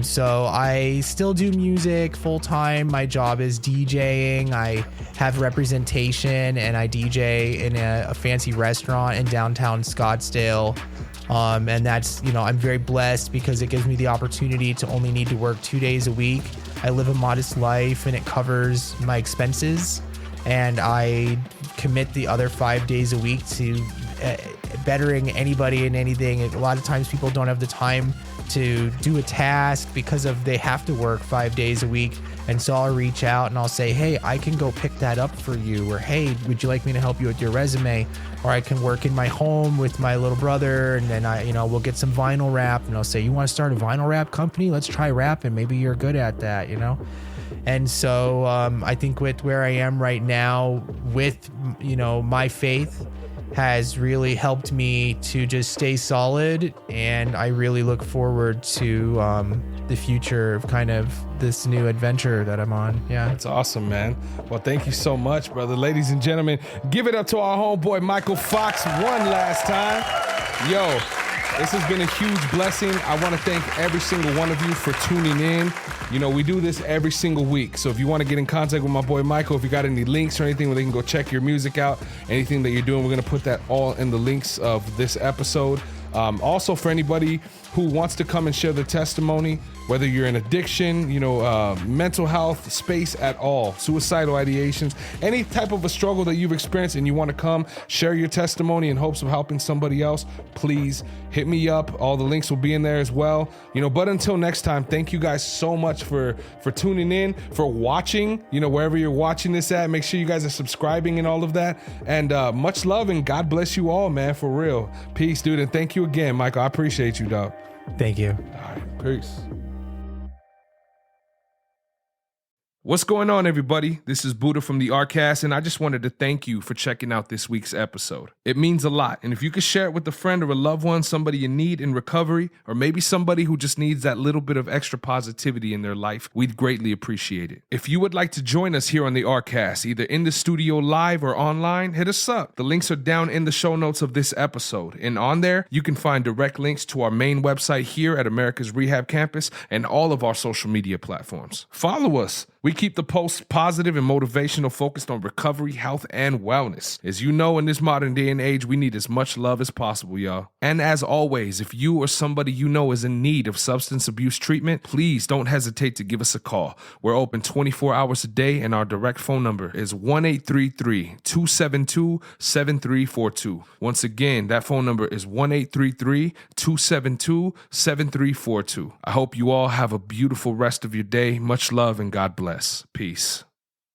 So I still do music full time. My job is DJing. I have representation and I DJ in a fancy restaurant in downtown Scottsdale. And that's, I'm very blessed because it gives me the opportunity to only need to work 2 days a week. I live a modest life and it covers my expenses, and I commit the other 5 days a week to bettering anybody and anything. A lot of times people don't have the time to do a task because they have to work 5 days a week. And so I'll reach out and I'll say, hey, I can go pick that up for you. Or, hey, would you like me to help you with your resume? Or I can work in my home with my little brother, and then we'll get some vinyl wrap, and I'll say, you want to start a vinyl wrap company? Let's try rapping. Maybe you're good at that, And so I think with where I am right now with, my faith has really helped me to just stay solid, and I really look forward to the future of kind of this new adventure that I'm on. Yeah, that's awesome, man. Well, thank you so much, brother. Ladies and gentlemen, give it up to our homeboy Michael Foxx one last time. Yo, this has been a huge blessing. I want to thank every single one of you for tuning in. We do this every single week. So if you want to get in contact with my boy Michael, if you got any links or anything where they can go check your music out, anything that you're doing, we're going to put that all in the links of this episode. Also, for anybody who wants to come and share their testimony, whether you're in addiction, mental health space at all, suicidal ideations, any type of a struggle that you've experienced and you want to come share your testimony in hopes of helping somebody else, please hit me up. All the links will be in there as well. But until next time, thank you guys so much for tuning in, for watching, wherever you're watching this at. Make sure you guys are subscribing and all of that. And much love and God bless you all, man, for real. Peace, dude. And thank you again, Michael. I appreciate you, dog. Thank you. All right, peace. What's going on, everybody? This is Buddha from the Arcast, and I just wanted to thank you for checking out this week's episode. It means a lot, and if you could share it with a friend or a loved one, somebody you need in recovery, or maybe somebody who just needs that little bit of extra positivity in their life, we'd greatly appreciate it. If you would like to join us here on the Arcast, either in the studio live or online, hit us up. The links are down in the show notes of this episode, and on there, you can find direct links to our main website here at Americas Rehab Campus and all of our social media platforms. Follow us. We keep the posts positive and motivational, focused on recovery, health, and wellness. As you know, in this modern day and age, we need as much love as possible, y'all. And as always, if you or somebody you know is in need of substance abuse treatment, please don't hesitate to give us a call. We're open 24 hours a day, and our direct phone number is 1-833-272-7342. Once again, that phone number is 1-833-272-7342. I hope you all have a beautiful rest of your day. Much love and God bless. Peace.